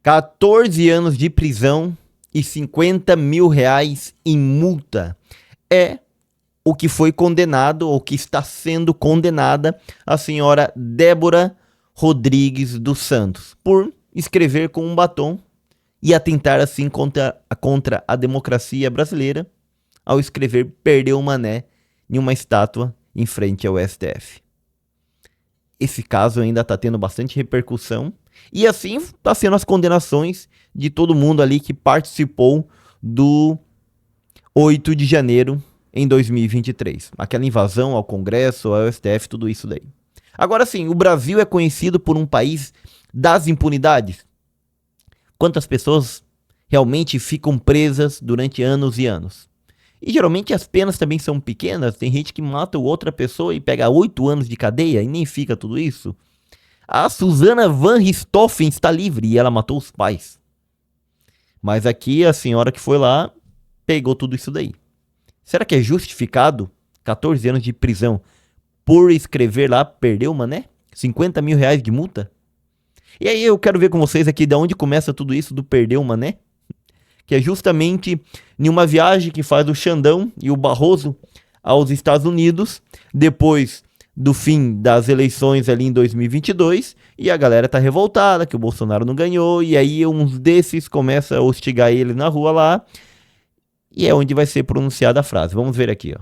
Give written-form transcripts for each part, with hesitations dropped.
14 anos de prisão e 50 mil reais em multa. É o que foi condenado, ou que está sendo condenada, a senhora Débora Rodrigues dos Santos, por escrever com um batom e atentar assim contra a democracia brasileira, ao escrever "Perdeu o Mané" em uma estátua em frente ao STF. Esse caso ainda está tendo bastante repercussão, e assim está sendo as condenações de todo mundo ali que participou do 8 de janeiro em 2023. Aquela invasão ao Congresso, ao STF, tudo isso daí. Agora sim, o Brasil é conhecido por um país das impunidades. Quantas pessoas realmente ficam presas durante anos e anos? E geralmente as penas também são pequenas. Tem gente que mata outra pessoa e pega 8 anos de cadeia e nem fica tudo isso. A Susana Van Richthofen está livre e ela matou os pais. Mas aqui a senhora que foi lá pegou tudo isso daí. Será que é justificado 14 anos de prisão por escrever lá "Perdeu o Mané"? 50 mil reais de multa? E aí eu quero ver com vocês aqui de onde começa tudo isso do "Perdeu o Mané", que é justamente em uma viagem que faz o Xandão e o Barroso aos Estados Unidos, depois do fim das eleições ali em 2022, e a galera tá revoltada que o Bolsonaro não ganhou, e aí uns desses começam a hostigar ele na rua lá, e é onde vai ser pronunciada a frase. Vamos ver aqui, ó.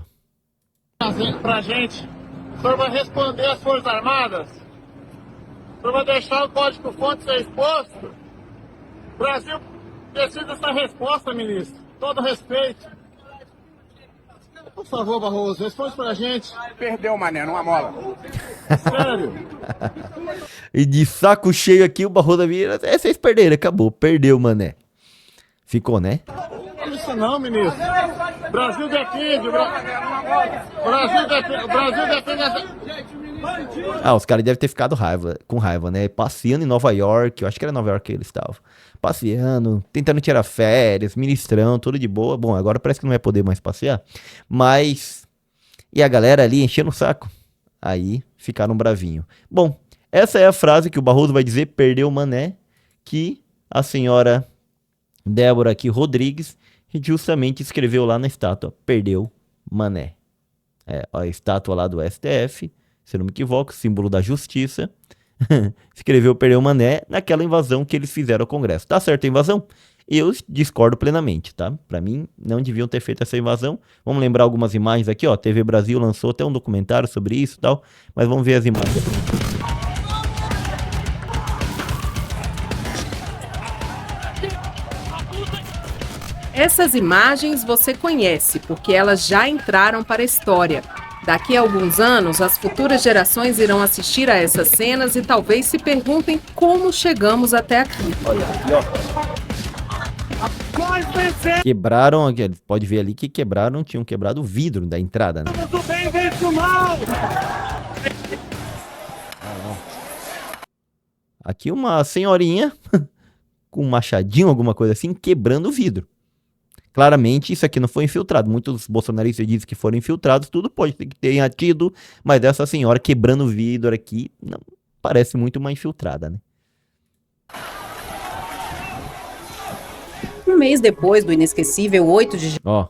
Pra gente, o senhor vai responder às Forças Armadas? O senhor vai deixar o código-fonte ser exposto? O Brasil precisa dessa resposta, ministro. Todo respeito. Por favor, Barroso, responde pra gente. Perdeu, Mané, numa mola. Sério? E de saco cheio aqui, o Barroso vira: vocês perderam, acabou, perdeu, Mané. Ficou, né? Isso não, ministro. Brasil defende. Brasil defende. Os caras devem ter ficado com raiva, né? Passeando em Nova York, eu acho que era Nova York que eles estavam. Passeando, tentando tirar férias, ministrão, tudo de boa. Bom, agora parece que não vai poder mais passear. Mas, e a galera ali enchendo o saco. Aí ficaram bravinho. Bom, essa é a frase que o Barroso vai dizer, "Perdeu o Mané", que a senhora Débora aqui Rodrigues justamente escreveu lá na estátua, "Perdeu Mané". É, a estátua lá do STF, se eu não me equivoco, símbolo da justiça, escreveu "Perdeu o Mané" naquela invasão que eles fizeram ao Congresso. Tá certo a invasão? Eu discordo plenamente, tá? Pra mim, não deviam ter feito essa invasão. Vamos lembrar algumas imagens aqui, ó. TV Brasil lançou até um documentário sobre isso e tal, mas vamos ver as imagens. Essas imagens você conhece, porque elas já entraram para a história. Daqui a alguns anos, as futuras gerações irão assistir a essas cenas e talvez se perguntem como chegamos até aqui. Olha aqui, ó. Quebraram, pode ver ali que tinham quebrado o vidro da entrada, né? Aqui uma senhorinha com um machadinho, alguma coisa assim, quebrando o vidro. Claramente isso aqui não foi infiltrado. Muitos bolsonaristas dizem que foram infiltrados, tudo pode ter que tenha tido, mas essa senhora quebrando o vidro aqui não parece muito uma infiltrada, né? Um mês depois do inesquecível 8 de janeiro. Ó,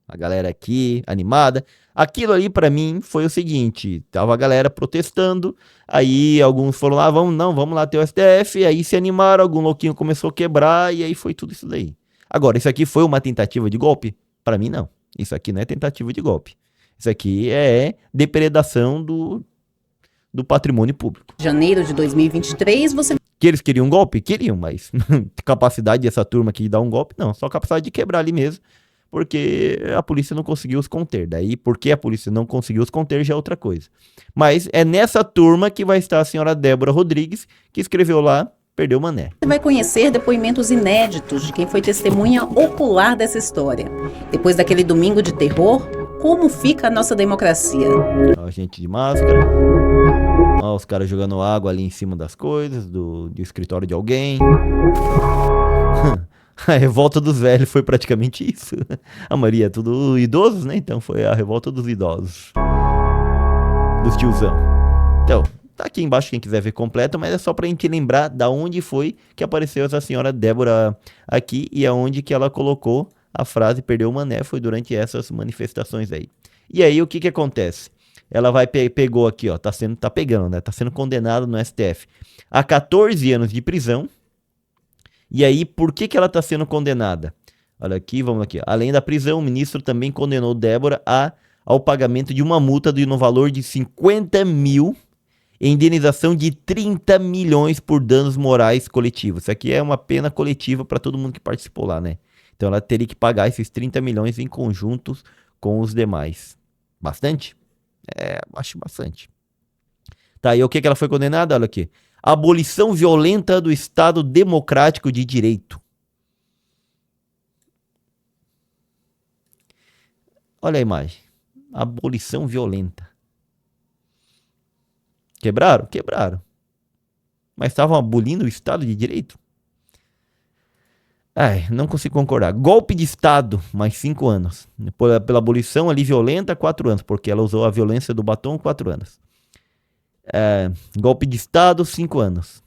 a galera aqui animada. Aquilo ali pra mim foi o seguinte, tava a galera protestando, aí alguns foram lá, vamos lá ter o STF, aí se animaram, algum louquinho começou a quebrar e aí foi tudo isso daí. Agora, isso aqui foi uma tentativa de golpe? Pra mim, não. Isso aqui não é tentativa de golpe. Isso aqui é depredação do patrimônio público. Janeiro de 2023, você... Que eles queriam um golpe? Queriam, mas capacidade dessa turma aqui de dar um golpe, não. Só capacidade de quebrar ali mesmo, porque a polícia não conseguiu os conter. Daí, porque a polícia não conseguiu os conter, já é outra coisa. Mas é nessa turma que vai estar a senhora Débora Rodrigues, que escreveu lá, "Perdeu o Mané". Você vai conhecer depoientes inéditos de quem foi testemunha ocular dessa história. Depois daquele domingo de terror, como fica a nossa democracia? Ó, gente de máscara. Ó, os caras jogando água ali em cima das coisas, do escritório de alguém. A revolta dos velhos foi praticamente isso. A maioria é tudo idosos, né? Então foi a revolta dos idosos. Dos tiozão. Então, Tá aqui embaixo quem quiser ver completo, mas é só pra gente lembrar da onde foi que apareceu essa senhora Débora aqui e aonde que ela colocou a frase perdeu o mané, foi durante essas manifestações aí. E aí o que que acontece? Ela pegou aqui, ó, tá pegando, né? Tá sendo condenada no STF a 14 anos de prisão. E aí, por que que ela tá sendo condenada? Olha aqui, vamos aqui. Além da prisão, o ministro também condenou Débora ao pagamento de uma multa no valor de 50 mil e indenização de 30 milhões por danos morais coletivos. Isso aqui é uma pena coletiva para todo mundo que participou lá, né? Então ela teria que pagar esses 30 milhões em conjuntos com os demais. Bastante? É, acho bastante. Tá, e o que que ela foi condenada? Olha aqui. Abolição violenta do Estado Democrático de Direito. Olha a imagem. Abolição violenta. Quebraram? Quebraram. Mas estavam abolindo o Estado de Direito? Ai, não consigo concordar. Golpe de Estado, mais 5 anos. Pela abolição ali violenta, 4 anos. Porque ela usou a violência do batom, 4 anos. Golpe de Estado, 5 anos.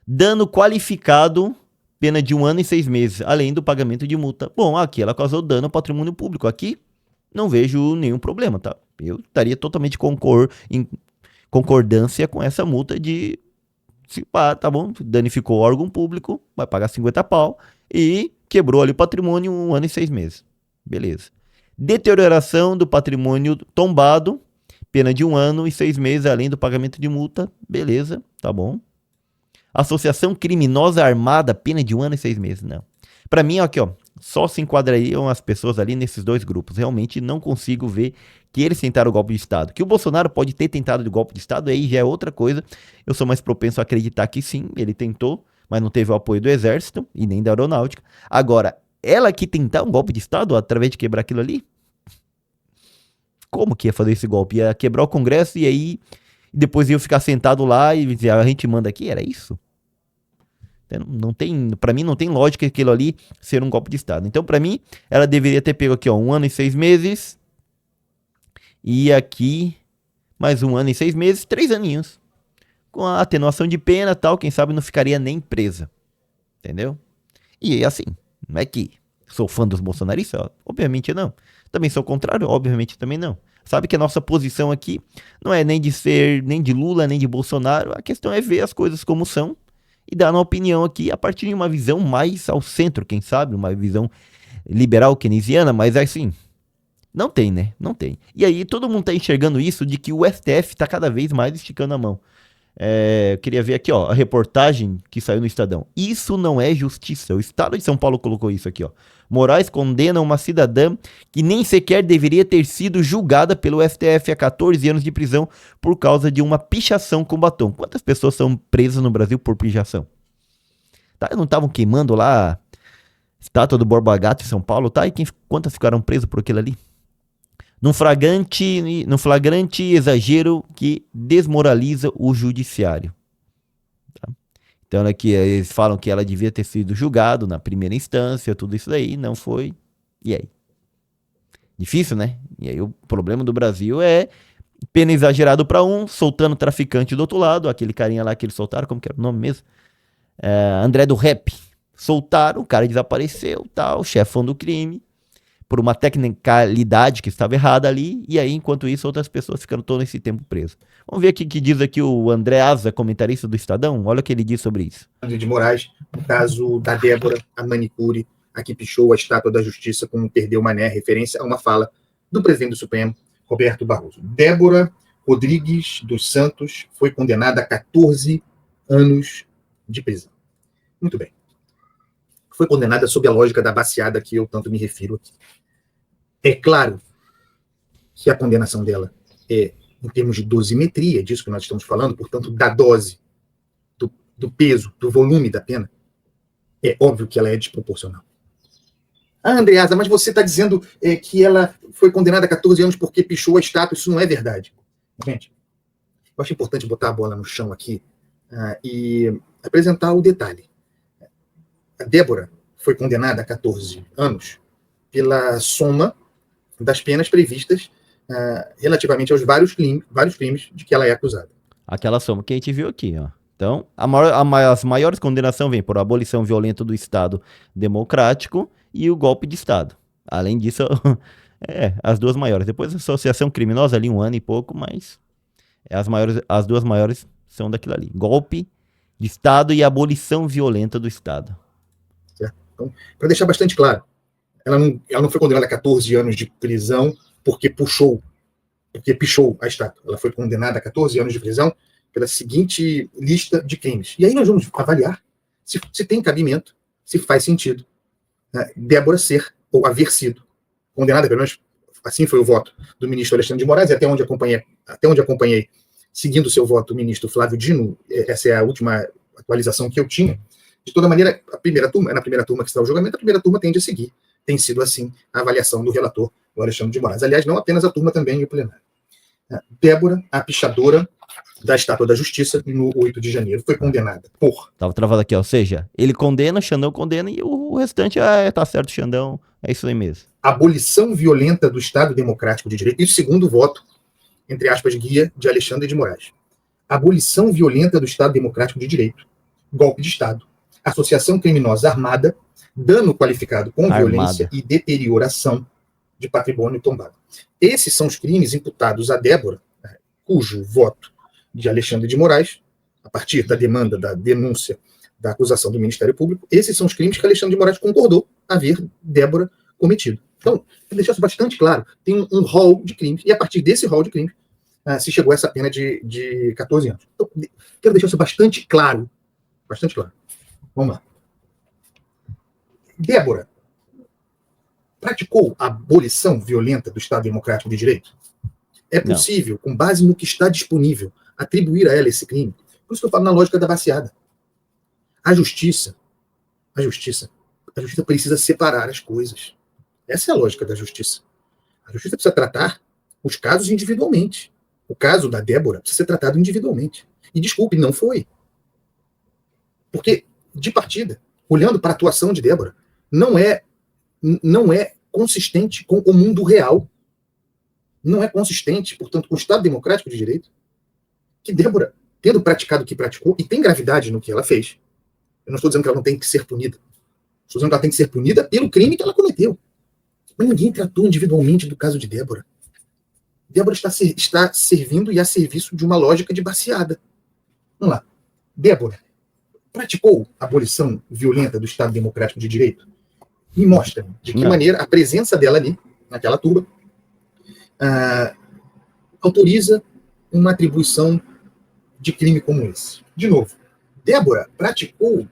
Dano qualificado, pena de 1 ano e 6 meses, além do pagamento de multa. Bom, aqui ela causou dano ao patrimônio público. Aqui não vejo nenhum problema, tá? Eu estaria totalmente em concordância com essa multa de... tá bom, danificou o órgão público, vai pagar 50 pau e quebrou ali o patrimônio 1 ano e 6 meses. Beleza. Deterioração do patrimônio tombado, pena de 1 ano e 6 meses, além do pagamento de multa. Beleza, tá bom. Associação criminosa armada, pena de 1 ano e 6 meses. Não. Pra mim, aqui, ó, só se enquadrariam as pessoas ali nesses dois grupos. Realmente não consigo ver que eles tentaram o golpe de Estado. Que o Bolsonaro pode ter tentado o golpe de Estado, aí já é outra coisa. Eu sou mais propenso a acreditar que sim, ele tentou, mas não teve o apoio do Exército e nem da Aeronáutica. Agora, ela que tentar um golpe de Estado através de quebrar aquilo ali? Como que ia fazer esse golpe? Ia quebrar o Congresso e aí depois ia ficar sentado lá e dizer, a gente manda aqui? Era isso? Não tem, pra mim não tem lógica aquilo ali ser um golpe de Estado. Então, pra mim, ela deveria ter pego aqui, ó, 1 ano e 6 meses. E aqui, mais 1 ano e 6 meses, 3 aninhos. Com a atenuação de pena e tal, quem sabe não ficaria nem presa. Entendeu? E assim, não é que sou fã dos bolsonaristas? Ó, obviamente não. Também sou contrário? Obviamente também não. Sabe que a nossa posição aqui não é nem de ser, nem de Lula, nem de Bolsonaro. A questão é ver as coisas como são e dar uma opinião aqui a partir de uma visão mais ao centro, quem sabe, uma visão liberal keynesiana, mas assim, não tem, né? Não tem. E aí todo mundo tá enxergando isso de que o STF tá cada vez mais esticando a mão. Eu queria ver aqui, ó, a reportagem que saiu no Estadão. Isso não é justiça. O Estado de São Paulo colocou isso aqui, ó. Moraes condena uma cidadã que nem sequer deveria ter sido julgada pelo STF a 14 anos de prisão por causa de uma pichação com batom. Quantas pessoas são presas no Brasil por pichação? Tá, não estavam queimando lá a estátua do Borba Gato em São Paulo, tá? E quantas ficaram presas por aquilo ali? Num flagrante exagero que desmoraliza o judiciário. Tá? Então aqui eles falam que ela devia ter sido julgada na primeira instância, tudo isso daí, não foi. E aí? Difícil, né? E aí o problema do Brasil é pena exagerado para um, soltando traficante do outro lado, aquele carinha lá que eles soltaram, como que era o nome mesmo? André do Rap. Soltaram, o cara desapareceu, tal, chefão do crime, por uma tecnicalidade que estava errada ali, e aí, enquanto isso, outras pessoas ficando todo esse tempo presas. Vamos ver aqui o que diz aqui o André Asa, comentarista do Estadão. Olha o que ele diz sobre isso. De Moraes, no caso da Débora, a manicure, a que pichou a estátua da justiça com perdeu mané, referência a uma fala do presidente do Supremo, Roberto Barroso. Débora Rodrigues dos Santos foi condenada a 14 anos de prisão. Muito bem. Foi condenada sob a lógica da baseada que eu tanto me refiro aqui. É claro que a condenação dela é em termos de dosimetria, disso que nós estamos falando, portanto, da dose, do peso, do volume da pena, é óbvio que ela é desproporcional. Andreasa, mas você está dizendo que ela foi condenada a 14 anos porque pichou a estátua, isso não é verdade. Gente, eu acho importante botar a bola no chão aqui e apresentar o detalhe. A Débora foi condenada a 14 anos pela soma das penas previstas relativamente aos vários crimes de que ela é acusada. Aquela soma que a gente viu aqui, ó. Então, as maiores condenações vêm por abolição violenta do Estado democrático e o golpe de Estado. Além disso, as duas maiores. Depois a associação criminosa ali 1 ano e pouco, mas as duas maiores são daquilo ali. Golpe de Estado e abolição violenta do Estado. Certo? Então, para deixar bastante claro, ela não foi condenada a 14 anos de prisão porque pichou a estátua. Ela foi condenada a 14 anos de prisão pela seguinte lista de crimes. E aí nós vamos avaliar se tem cabimento, se faz sentido, né, Débora ser ou haver sido condenada, pelo menos assim foi o voto do ministro Alexandre de Moraes, e até onde acompanhei, seguindo o seu voto, o ministro Flávio Dino, essa é a última atualização que eu tinha. De toda maneira, na primeira turma que está o julgamento, a primeira turma tende a seguir. Tem sido assim a avaliação do relator, o Alexandre de Moraes. Aliás, não apenas a turma, também o plenário. Débora, a pichadora da Estátua da Justiça, no 8 de janeiro, foi condenada por... Tava travado aqui, ó. Ou seja, ele condena, o Xandão condena e o restante, tá certo, Xandão, é isso aí mesmo. Abolição violenta do Estado Democrático de Direito, isso segundo o voto, entre aspas, guia de Alexandre de Moraes. Abolição violenta do Estado Democrático de Direito, golpe de Estado, associação criminosa armada, dano qualificado com violência e deterioração de patrimônio tombado. Esses são os crimes imputados a Débora, cujo voto de Alexandre de Moraes, a partir da demanda, da denúncia, da acusação do Ministério Público, esses são os crimes que Alexandre de Moraes concordou haver Débora cometido. Então, para deixar isso bastante claro, tem um rol de crimes, e a partir desse rol de crimes se chegou a essa pena de 14 anos. Então, quero deixar isso bastante claro. Bastante claro. Vamos lá. Débora praticou a abolição violenta do Estado Democrático de Direito? É possível, com base no que está disponível, atribuir a ela esse crime? Por isso que eu falo na lógica da baseada. A justiça precisa separar as coisas. Essa é a lógica da justiça. A justiça precisa tratar os casos individualmente. O caso da Débora precisa ser tratado individualmente. E desculpe, não foi. Porque, de partida, olhando para a atuação de Débora, não é consistente com o mundo real. Não é consistente, portanto, com o Estado Democrático de Direito, que Débora, tendo praticado o que praticou, e tem gravidade no que ela fez, eu não estou dizendo que ela não tem que ser punida. Estou dizendo que ela tem que ser punida pelo crime que ela cometeu. Mas ninguém tratou individualmente do caso de Débora. Débora está servindo e a serviço de uma lógica de baseada. Vamos lá. Débora praticou a abolição violenta do Estado Democrático de Direito? Me mostra de que maneira a presença dela ali, naquela turba, autoriza uma atribuição de crime como esse. De novo, Débora praticou,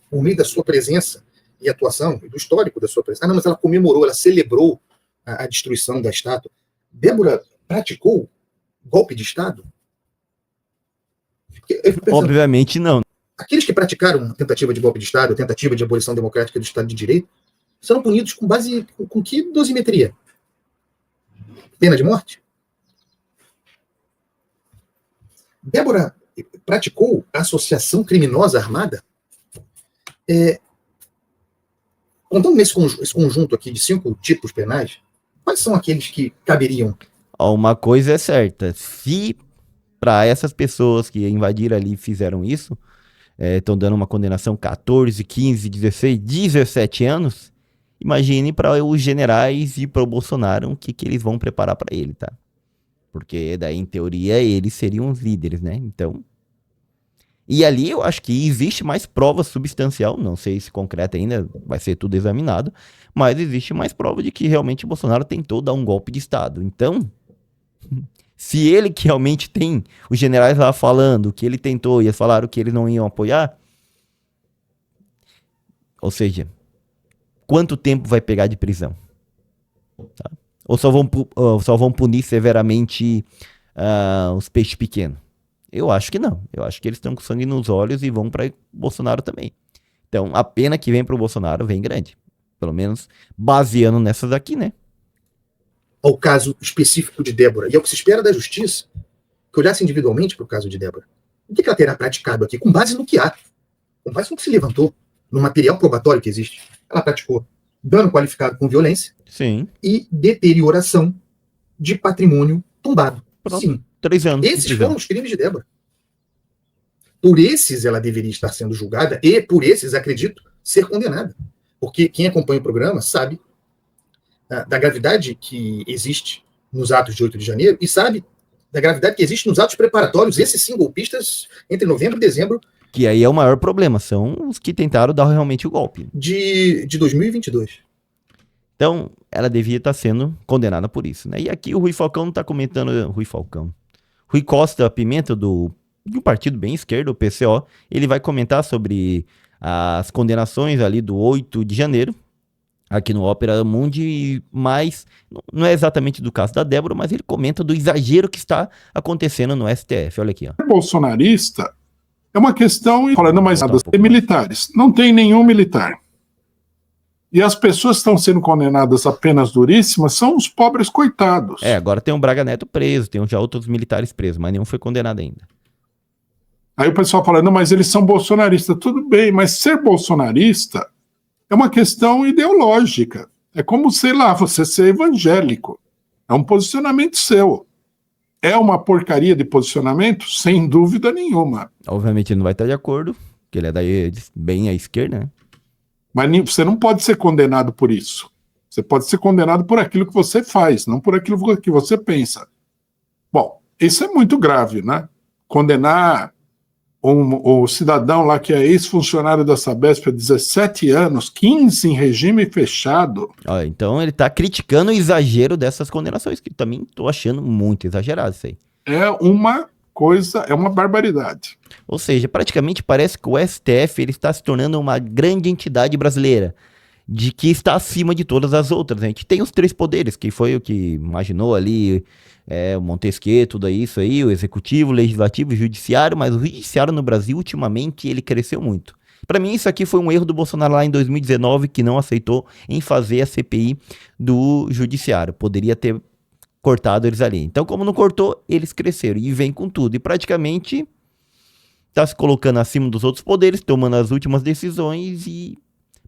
por meio da sua presença e atuação, e do histórico da sua presença, mas ela comemorou, ela celebrou a destruição da estátua. Débora praticou golpe de Estado? Obviamente não. Aqueles que praticaram tentativa de golpe de Estado, tentativa de abolição democrática do Estado de Direito, serão punidos com base com que dosimetria? Pena de morte? Débora praticou associação criminosa armada? Contando esse conjunto aqui de 5 tipos penais, quais são aqueles que caberiam? Uma coisa é certa, se para essas pessoas que invadiram ali e fizeram isso, estão dando uma condenação 14, 15, 16, 17 anos, imagine para os generais e para o Bolsonaro o que eles vão preparar para ele, tá? Porque daí, em teoria, eles seriam os líderes, né? Então, e ali eu acho que existe mais prova substancial, não sei se concreta ainda, vai ser tudo examinado, mas existe mais prova de que realmente o Bolsonaro tentou dar um golpe de Estado. Então, se ele que realmente tem os generais lá falando que ele tentou e eles falaram que eles não iam apoiar, ou seja, quanto tempo vai pegar de prisão? Tá? Ou só vão punir severamente os peixes pequenos? Eu acho que não. Eu acho que eles estão com sangue nos olhos e vão para Bolsonaro também. Então, a pena que vem para o Bolsonaro vem grande. Pelo menos baseando nessas aqui, né? Ao caso específico de Débora. E é o que se espera da justiça, que olhasse individualmente para o caso de Débora. O que ela terá praticado aqui? Com base no que há. Com base no que se levantou. No material probatório que existe. Ela praticou dano qualificado com violência. Sim. E deterioração de patrimônio tombado. Pronto. Sim. 3 anos. de Esses prisão. foram os crimes de Débora. Por esses ela deveria estar sendo julgada e por esses, acredito, ser condenada. Porque quem acompanha o programa sabe da gravidade que existe nos atos de 8 de janeiro e sabe da gravidade que existe nos atos preparatórios, esses sim golpistas, entre novembro e dezembro Que aí é o maior problema, são os que tentaram dar realmente o golpe. de 2022. Então, ela devia estar sendo condenada por isso, né? E aqui o Rui Falcão não está comentando... Rui Costa Pimenta, de um partido bem esquerdo, o PCO, ele vai comentar sobre as condenações ali do 8 de janeiro, aqui no Ópera Mundi, mas não é exatamente do caso da Débora, mas ele comenta do exagero que está acontecendo no STF. Olha aqui, ó. Bolsonarista é uma questão, falando mais nada, pouco tem militares. Não tem nenhum militar. E as pessoas que estão sendo condenadas a penas duríssimas são os pobres coitados. Agora tem o Braga Neto preso, tem já outros militares presos, mas nenhum foi condenado ainda. Aí o pessoal fala, não, mas eles são bolsonaristas. Tudo bem, mas ser bolsonarista é uma questão ideológica. É como, sei lá, você ser evangélico. É um posicionamento seu. É uma porcaria de posicionamento? Sem dúvida nenhuma. Obviamente ele não vai estar de acordo, porque ele é daí bem à esquerda, né? Mas você não pode ser condenado por isso. Você pode ser condenado por aquilo que você faz, não por aquilo que você pensa. Bom, isso é muito grave, né? Condenar o cidadão lá que é ex-funcionário da Sabesp há 17 anos, 15 em regime fechado. Então ele está criticando o exagero dessas condenações, que também estou achando muito exagerado isso aí. É uma coisa, é uma barbaridade. Ou seja, praticamente parece que o STF ele está se tornando uma grande entidade brasileira, de que está acima de todas as outras. A gente tem os 3 poderes, que foi o que imaginou ali o Montesquieu, tudo isso aí, o executivo, o legislativo e o judiciário, mas o judiciário no Brasil, ultimamente, ele cresceu muito. Para mim, isso aqui foi um erro do Bolsonaro lá em 2019, que não aceitou em fazer a CPI do judiciário. Poderia ter cortado eles ali. Então, como não cortou, eles cresceram e vem com tudo. E praticamente está se colocando acima dos outros poderes, tomando as últimas decisões e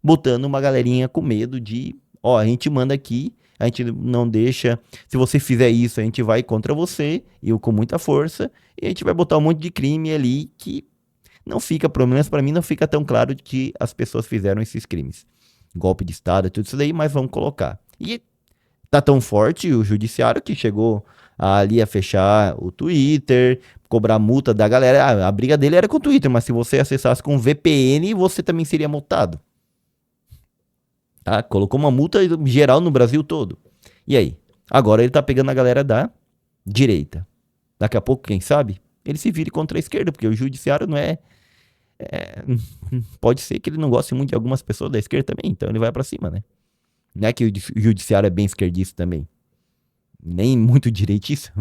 botando uma galerinha com medo de, a gente manda aqui, a gente não deixa, se você fizer isso, a gente vai contra você, e com muita força, e a gente vai botar um monte de crime ali que não fica, pelo menos para mim, não fica tão claro de que as pessoas fizeram esses crimes. Golpe de Estado, tudo isso daí, mas vamos colocar. E tá tão forte o judiciário que chegou ali a fechar o Twitter, cobrar multa da galera. A briga dele era com o Twitter, mas se você acessasse com VPN, você também seria multado. Tá? Colocou uma multa geral no Brasil todo. E aí? Agora ele tá pegando a galera da direita. Daqui a pouco, quem sabe, ele se vire contra a esquerda, porque o judiciário não pode ser que ele não goste muito de algumas pessoas da esquerda também, então ele vai pra cima, né? Não é que o judiciário é bem esquerdista também. Nem muito direitista.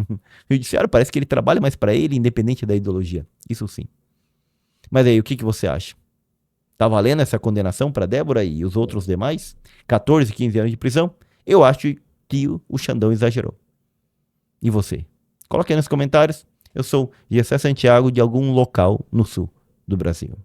O judiciário parece que ele trabalha mais pra ele, independente da ideologia. Isso sim. Mas aí, o que você acha? Tá valendo essa condenação pra Débora e os outros demais? 14, 15 anos de prisão? Eu acho que o Xandão exagerou. E você? Coloque aí nos comentários. Eu sou Gessé Santiago, de algum local no sul do Brasil.